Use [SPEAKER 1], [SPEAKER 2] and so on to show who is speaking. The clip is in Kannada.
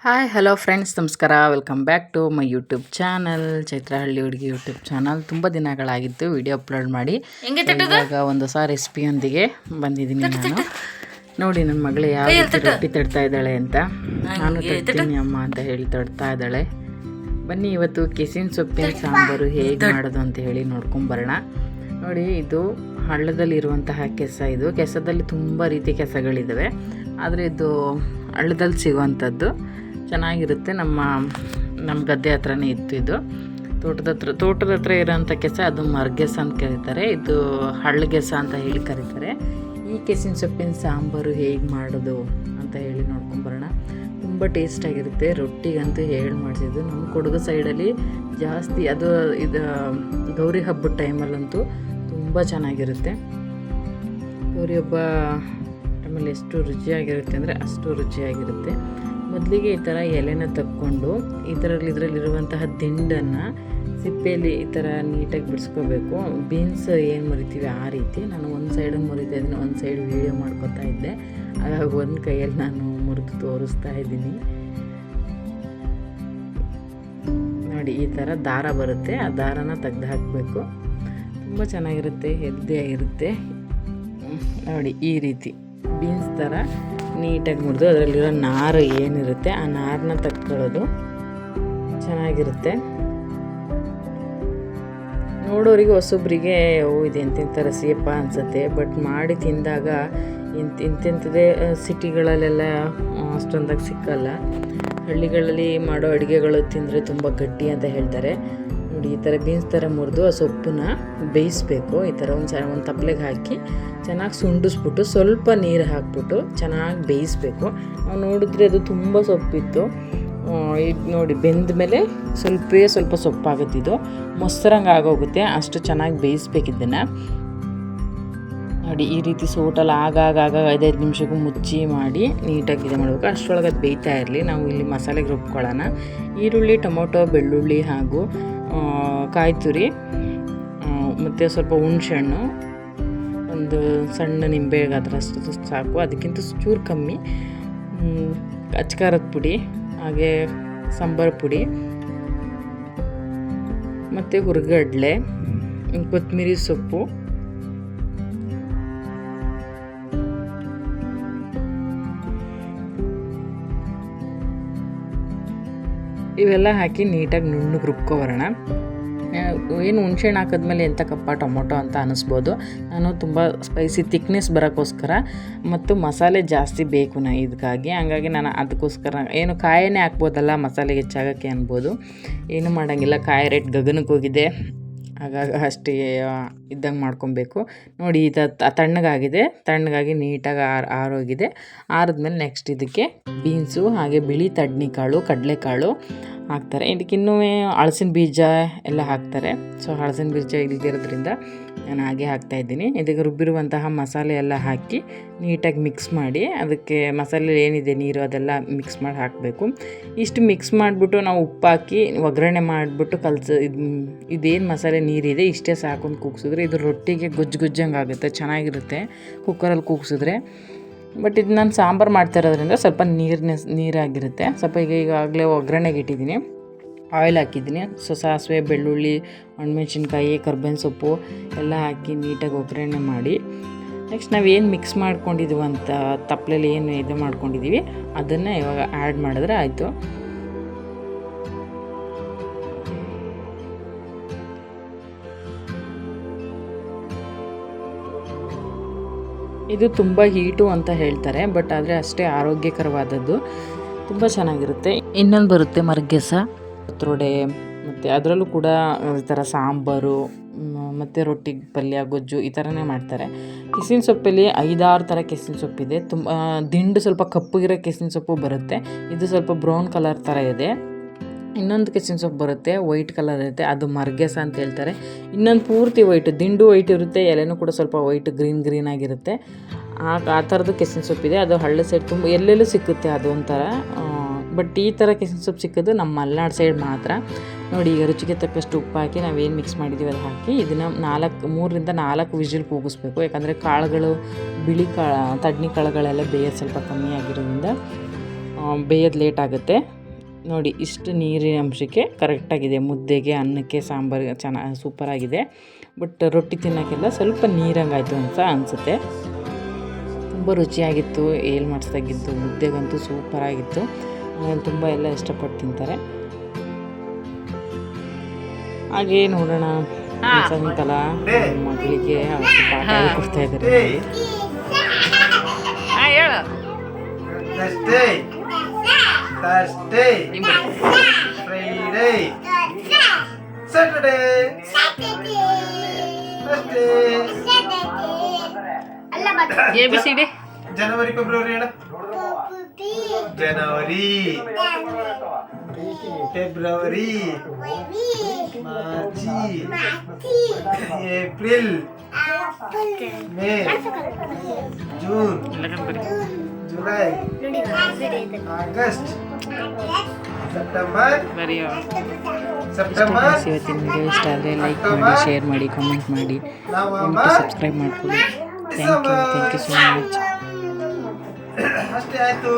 [SPEAKER 1] ಹಾಯ್ ಹಲೋ ಫ್ರೆಂಡ್ಸ್, ನಮಸ್ಕಾರ. Welcome back to my YouTube channel, Chaitra Halli Hudugi YouTube channel. ತುಂಬ ದಿನಗಳಾಗಿತ್ತು ವಿಡಿಯೋ ಅಪ್ಲೋಡ್ ಮಾಡಿ. ಇವಾಗ ಒಂದು ಹೊಸ ರೆಸಿಪಿಯೊಂದಿಗೆ ಬಂದಿದ್ದೀನಿ ನಾನು. ನೋಡಿ ನನ್ನ ಮಗಳು ಯಾವ ರೀತಿ ರೊಟ್ಟಿ ತಡ್ತಾ ಇದ್ದಾಳೆ ಅಂತ. ನಾನು ತಡ್ತೀನಿ ಅಮ್ಮ ಅಂತ ಹೇಳಿ ತಡ್ತಾ ಇದ್ದಾಳೆ. ಬನ್ನಿ ಇವತ್ತು ಕೆಸಿನ ಸೊಪ್ಪಿನ ಸಾಂಬಾರು ಹೇಗೆ ಮಾಡೋದು ಅಂತ ಹೇಳಿ ನೋಡ್ಕೊಂಬರೋಣ. ನೋಡಿ, ಇದು ಹಳ್ಳದಲ್ಲಿರುವಂತಹ ಕೆಸ. ಇದು ಕೆಸದಲ್ಲಿ ತುಂಬ ರೀತಿ ಕೆಸಗಳಿದ್ದಾವೆ, ಆದರೆ ಇದು ಹಳ್ಳದಲ್ಲಿ ಸಿಗುವಂಥದ್ದು ಚೆನ್ನಾಗಿರುತ್ತೆ. ನಮ್ಮ ಗದ್ದೆ ಹತ್ರನೇ ಇತ್ತು ಇದು. ತೋಟದ ಹತ್ರ ಇರೋಂಥ ಕೆಸ ಅದು ಮರ್ಗೆಸ ಅಂತ ಕರೀತಾರೆ, ಇದು ಹಳ್ಳಗೆಸ ಅಂತ ಹೇಳಿ ಕರೀತಾರೆ. ಈ ಕೆಸಿನ ಸೊಪ್ಪಿನ ಸಾಂಬಾರು ಹೇಗೆ ಮಾಡೋದು ಅಂತ ಹೇಳಿ ನೋಡ್ಕೊಂಬರೋಣ. ತುಂಬ ಟೇಸ್ಟಾಗಿರುತ್ತೆ. ರೊಟ್ಟಿಗಂತೂ ಹೇಳಿ ಮಾಡಿಸಿದ್ದು ನಮ್ಮ ಕೊಡಗು ಸೈಡಲ್ಲಿ ಜಾಸ್ತಿ. ಅದು ಇದು ಗೌರಿ ಹಬ್ಬದ ಟೈಮಲ್ಲಂತೂ ತುಂಬ ಚೆನ್ನಾಗಿರುತ್ತೆ. ಗೌರಿ ಹಬ್ಬ ಟೈಮಲ್ಲಿ ಎಷ್ಟು ರುಚಿಯಾಗಿರುತ್ತೆ ಅಂದರೆ ಅಷ್ಟು ರುಚಿಯಾಗಿರುತ್ತೆ. ಮೊದಲಿಗೆ ಈ ಥರ ಎಲೆನ ತಕ್ಕೊಂಡು ಇದರಲ್ಲಿರುವಂತಹ ದಿಂಡನ್ನು ಸಿಪ್ಪೆಯಲ್ಲಿ ಈ ಥರ ನೀಟಾಗಿ ಬಿಡಿಸ್ಕೋಬೇಕು. ಬೀನ್ಸ್ ಏನು ಮುರಿತೀವಿ ಆ ರೀತಿ. ನಾನು ಒಂದು ಸೈಡನ್ನು ಮುರಿತಾ ಇದ್ದೀನಿ, ಒಂದು ಸೈಡ್ ವೀಡಿಯೋ ಮಾಡ್ಕೊತಾ ಇದ್ದೆ. ಹಾಗಾಗಿ ಒಂದು ಕೈಯಲ್ಲಿ ನಾನು ಮುರಿದು ತೋರಿಸ್ತಾ ಇದ್ದೀನಿ. ನೋಡಿ, ಈ ಥರ ದಾರ ಬರುತ್ತೆ, ಆ ದಾರನ ತೆಗೆದು ಹಾಕಬೇಕು. ತುಂಬ ಚೆನ್ನಾಗಿರುತ್ತೆ, ಹೆಲ್ದಿಯಾಗಿರುತ್ತೆ. ನೋಡಿ, ಈ ರೀತಿ ಬೀನ್ಸ್ ಥರ ನೀಟಾಗಿ ಮುರಿದು ಅದರಲ್ಲಿರೋ ನಾರು ಏನಿರುತ್ತೆ ಆ ನಾರನ್ನ ತಕ್ಕೊಳ್ಳೋದು ಚೆನ್ನಾಗಿರುತ್ತೆ. ನೋಡೋರಿಗೆ ಹೊಸೊಬ್ಬರಿಗೆ ಇದೆ ಎಂತೆಂಥ ರಸಿಯಪ್ಪ ಅನಿಸುತ್ತೆ, ಬಟ್ ಮಾಡಿ ತಿಂದಾಗ ಇಂತೆಂಥದ್ದೇ ಸಿಟಿಗಳಲ್ಲೆಲ್ಲ ಅಷ್ಟೊಂದಾಗಿ ಸಿಕ್ಕಲ್ಲ. ಹಳ್ಳಿಗಳಲ್ಲಿ ಮಾಡೋ ಅಡುಗೆಗಳು ತಿಂದರೆ ತುಂಬ ಗಟ್ಟಿ ಅಂತ ಹೇಳ್ತಾರೆ. ನೋಡಿ, ಈ ಥರ ಬೀನ್ಸ್ ಥರ ಮುರಿದು ಆ ಸೊಪ್ಪನ್ನ ಬೇಯಿಸ್ಬೇಕು. ಈ ಥರ ಒಂದು ತಪ್ಪಲೆಗೆ ಹಾಕಿ ಚೆನ್ನಾಗಿ ಸುಂಡಿಸ್ಬಿಟ್ಟು ಸ್ವಲ್ಪ ನೀರು ಹಾಕ್ಬಿಟ್ಟು ಚೆನ್ನಾಗಿ ಬೇಯಿಸ್ಬೇಕು. ನಾವು ನೋಡಿದ್ರೆ ಅದು ತುಂಬ ಸೊಪ್ಪಿತ್ತು. ಇದು ನೋಡಿ, ಬೆಂದ ಮೇಲೆ ಸ್ವಲ್ಪ ಸೊಪ್ಪಾಗುತ್ತೆ. ಇದು ಮೊಸರಂಗೆ ಆಗೋಗುತ್ತೆ, ಅಷ್ಟು ಚೆನ್ನಾಗಿ ಬೇಯಿಸ್ಬೇಕಿದ್ದನ್ನು. ನೋಡಿ, ಈ ರೀತಿ ಸೋಟಲ್ಲಿ ಆಗಾಗ 5-5 ನಿಮಿಷಕ್ಕೂ ಮುಚ್ಚಿ ಮಾಡಿ ನೀಟಾಗಿ ಇದು ಮಾಡಬೇಕು. ಅಷ್ಟರೊಳಗೆ ಅದು ಬೇಯ್ತಾ ಇರಲಿ. ನಾವು ಇಲ್ಲಿ ಮಸಾಲೆಗೆ ರುಬ್ಕೊಳ್ಳೋಣ. ಈರುಳ್ಳಿ, ಟೊಮೊಟೊ, ಬೆಳ್ಳುಳ್ಳಿ ಹಾಗೂ ಕಾಯಿ ತುರಿ ಮತ್ತು ಸ್ವಲ್ಪ ಹುಣಸೆಹಣ್ಣು, ಒಂದು ಸಣ್ಣ ನಿಂಬೆ ಅದರಷ್ಟು ಸಾಕು, ಅದಕ್ಕಿಂತ ಚೂರು ಕಮ್ಮಿ. ಅಚ್ಕಾರದ ಪುಡಿ, ಹಾಗೆ ಸಾಂಬಾರು ಪುಡಿ ಮತ್ತು ಹುರ್ಗಡ್ಲೆ, ಕೊತ್ತಂಬರಿ ಸೊಪ್ಪು, ಇವೆಲ್ಲ ಹಾಕಿ ನೀಟಾಗಿ ನುಣ್ಣಗೆ ರುಬ್ಕೊಬರೋಣ. ಏನು ಹುಣ್ಸೆಹಣ್ಣು ಹಾಕಿದ್ಮೇಲೆ ಎಂತಕ್ಕಪ್ಪ ಟೊಮೊಟೊ ಅಂತ ಅನ್ನಿಸ್ಬೋದು. ನಾನು ತುಂಬ ಸ್ಪೈಸಿ ಥಿಕ್ನೆಸ್ ಬರೋಕ್ಕೋಸ್ಕರ ಮತ್ತು ಮಸಾಲೆ ಜಾಸ್ತಿ ಬೇಕು ಇದಕ್ಕಾಗಿ, ಹಂಗಾಗಿ ನಾನು ಅದಕ್ಕೋಸ್ಕರ ಏನು ಕಾಯೇ ಹಾಕ್ಬೋದಲ್ಲ ಮಸಾಲೆಗೆ ಹೆಚ್ಚಾಗೋಕ್ಕೆ ಅನ್ಬೋದು. ಏನು ಮಾಡೋಂಗಿಲ್ಲ, ಕಾಯಿ ರೇಟ್ ಗಗನಕ್ಕೆ ಹೋಗಿದೆ. ಹಾಗಾಗಿ ಅಷ್ಟೇ ಇದ್ದಂಗೆ ಮಾಡ್ಕೊಬೇಕು. ನೋಡಿ, ತಣ್ಣಗಾಗಿ ನೀಟಾಗಿ ಆರೋಗಿದೆ. ಆರಿದ್ಮೇಲೆ ನೆಕ್ಸ್ಟ್ ಇದಕ್ಕೆ ಬೀನ್ಸು ಹಾಗೆ ಬಿಳಿ ತಡ್ನಿಕಾಳು, ಕಡಲೆಕಾಳು ಹಾಕ್ತಾರೆ. ಇದಕ್ಕಿನ್ನೂ ಹಲಸಿನ ಬೀಜ ಎಲ್ಲ ಹಾಕ್ತಾರೆ. ಸೊ ಹಲಸಿನ ಬೀಜ ಇಲ್ದಿರೋದ್ರಿಂದ ನಾನು ಹಾಗೆ ಹಾಕ್ತಾಯಿದ್ದೀನಿ. ಇದಕ್ಕೆ ರುಬ್ಬಿರುವಂತಹ ಮಸಾಲೆ ಎಲ್ಲ ಹಾಕಿ ನೀಟಾಗಿ ಮಿಕ್ಸ್ ಮಾಡಿ, ಅದಕ್ಕೆ ಮಸಾಲೆ ಏನಿದೆ ನೀರು ಅದೆಲ್ಲ ಮಿಕ್ಸ್ ಮಾಡಿ ಹಾಕಬೇಕು. ಇಷ್ಟು ಮಿಕ್ಸ್ ಮಾಡಿಬಿಟ್ಟು ನಾವು ಉಪ್ಪು ಹಾಕಿ ಒಗ್ಗರಣೆ ಮಾಡಿಬಿಟ್ಟು ಇದೇನು ಮಸಾಲೆ ನೀರಿದೆ ಇಷ್ಟೇ ಸಾಕು ಅಂತ ಕೂಗ್ಸಿದ್ರೆ ಇದು ರೊಟ್ಟಿಗೆ ಗೊಜ್ಜಂಗೆ ಆಗುತ್ತೆ, ಚೆನ್ನಾಗಿರುತ್ತೆ ಕುಕ್ಕರಲ್ಲಿ ಕೂಗ್ಸಿದ್ರೆ. ಬಟ್ ಇದು ನಾನು ಸಾಂಬಾರು ಮಾಡ್ತಾ ಇರೋದ್ರಿಂದ ಸ್ವಲ್ಪ ನೀರಾಗಿರುತ್ತೆ. ಸ್ವಲ್ಪ ಈಗಾಗಲೇ ಒಗ್ಗರಣೆಗೆ ಇಟ್ಟಿದ್ದೀನಿ, ಆಯಿಲ್ ಹಾಕಿದ್ದೀನಿ. ಸಾಸಿವೆ, ಬೆಳ್ಳುಳ್ಳಿ, ಒಣಮೆಣಸಿನ್ಕಾಯಿ, ಕರ್ಬೇವಿನ ಸೊಪ್ಪು ಎಲ್ಲ ಹಾಕಿ ನೀಟಾಗಿ ಒಗ್ಗರಣೆ ಮಾಡಿ ನೆಕ್ಸ್ಟ್ ನಾವೇನು ಮಿಕ್ಸ್ ಮಾಡ್ಕೊಂಡಿದ್ದೀವಂತ ತಪ್ಪಲೆಯಲ್ಲಿ ಏನು ಇದು ಮಾಡ್ಕೊಂಡಿದ್ದೀವಿ ಅದನ್ನು ಇವಾಗ ಆ್ಯಡ್ ಮಾಡಿದ್ರೆ ಆಯಿತು. ಇದು ತುಂಬ ಹೀಟು ಅಂತ ಹೇಳ್ತಾರೆ, ಬಟ್ ಆದರೆ ಅಷ್ಟೇ ಆರೋಗ್ಯಕರವಾದದ್ದು, ತುಂಬ ಚೆನ್ನಾಗಿರುತ್ತೆ. ಇನ್ನೊಂದು ಬರುತ್ತೆ ಮರ್ಗೆಸ, ಪತ್ರೊಡೆ, ಮತ್ತು ಅದರಲ್ಲೂ ಕೂಡ ಈ ಥರ ಸಾಂಬಾರು ಮತ್ತು ರೊಟ್ಟಿ, ಪಲ್ಯ, ಗೊಜ್ಜು ಈ ಥರನೇ ಮಾಡ್ತಾರೆ. ಕೆಸಿನ ಸೊಪ್ಪಲ್ಲಿ 5-6 ಥರ ಕೆಸಿನ ಸೊಪ್ಪಿದೆ. ದಿಂಡು ಸ್ವಲ್ಪ ಕಪ್ಪಗಿರೋ ಕೆಸಿನ ಸೊಪ್ಪು ಬರುತ್ತೆ, ಇದು ಸ್ವಲ್ಪ ಬ್ರೌನ್ ಕಲರ್ ಥರ ಇದೆ. ಇನ್ನೊಂದು ಕೆಸಿನ ಸೊಪ್ಪು ಬರುತ್ತೆ, ವೈಟ್ ಕಲರ್ ಇರುತ್ತೆ, ಅದು ಮರ್ಗೆಸ ಅಂತ ಹೇಳ್ತಾರೆ. ಇನ್ನೊಂದು ಪೂರ್ತಿ ವೈಟ್, ದಿಂಡು ವೈಟ್ ಇರುತ್ತೆ, ಎಲೆನೂ ಕೂಡ ಸ್ವಲ್ಪ ವೈಟ್ ಗ್ರೀನ್ ಆಗಿರುತ್ತೆ. ಆ ಥರದ್ದು ಕೆಸಿನ ಸೊಪ್ಪಿದೆ. ಅದು ಹಳ್ಳ ಸೈಡ್ ತುಂಬ ಎಲ್ಲೆಲ್ಲೂ ಸಿಕ್ಕುತ್ತೆ ಅದು ಒಂಥರ. ಬಟ್ ಈ ಥರ ಕೆಸಿನ ಸೊಪ್ಪು ಸಿಕ್ಕೋದು ನಮ್ಮ ಮಲೆನಾಡು ಸೈಡ್ ಮಾತ್ರ. ನೋಡಿ, ಈಗ ರುಚಿಗೆ ತಕ್ಕಷ್ಟು ಉಪ್ಪು ಹಾಕಿ ನಾವೇನು ಮಿಕ್ಸ್ ಮಾಡಿದ್ದೀವಿ ಅದು ಹಾಕಿ ಇದನ್ನು 3-4 ವಿಜಿಲ್ ಕೂಗಿಸ್ಬೇಕು. ಯಾಕಂದರೆ ಕಾಳುಗಳು, ಬಿಳಿ ತಡ್ನಿ ಕಾಳುಗಳೆಲ್ಲ ಬೇಯೋದು ಸ್ವಲ್ಪ ಕಮ್ಮಿ ಆಗಿರೋದ್ರಿಂದ ಬೇಯೋದು ಲೇಟ್ ಆಗುತ್ತೆ. ನೋಡಿ ಇಷ್ಟು ನೀರಿನ ಅಂಶಕ್ಕೆ ಕರೆಕ್ಟಾಗಿದೆ. ಮುದ್ದೆಗೆ, ಅನ್ನಕ್ಕೆ, ಸಾಂಬಾರಿಗೆ ಚೆನ್ನಾಗಿ ಸೂಪರಾಗಿದೆ. ಬಟ್ ರೊಟ್ಟಿ ತಿನ್ನೋಕ್ಕೆಲ್ಲ ಸ್ವಲ್ಪ ನೀರಂಗಾಯಿತು ಅಂತ ಅನಿಸುತ್ತೆ. ತುಂಬ ರುಚಿಯಾಗಿತ್ತು. ಏಳು ಮಾಡಿಸ್ದಾಗಿದ್ದು ಮುದ್ದೆಗಂತೂ ಸೂಪರಾಗಿತ್ತು. ತುಂಬ ಎಲ್ಲ ಇಷ್ಟಪಟ್ಟು ತಿಂತಾರೆ. ಹಾಗೇ ನೋಡೋಣ, ಸಾಯಂಕಾಲ ಮಗಳಿಗೆ ಪಾಠ ಹೇಳ್ಕೊಡ್ತಾ ಇದ್ದಾರೆ.
[SPEAKER 2] Thursday, Friday, Saturday,
[SPEAKER 1] ABCD.
[SPEAKER 2] January, February, January, February, March, April, May, June, July, August, September.
[SPEAKER 1] ಇವತ್ತಿನ ವಿಡಿಯೋ ಇಷ್ಟ ಆದರೆ ಲೈಕ್ ಮಾಡಿ, ಶೇರ್ ಮಾಡಿ, ಕಾಮೆಂಟ್ ಮಾಡಿ, ಸಬ್ಸ್ಕ್ರೈಬ್ ಮಾಡ್ಕೊಳ್ಳಿ. Thank you so much.
[SPEAKER 2] ಅಷ್ಟೇ ಆಯಿತು.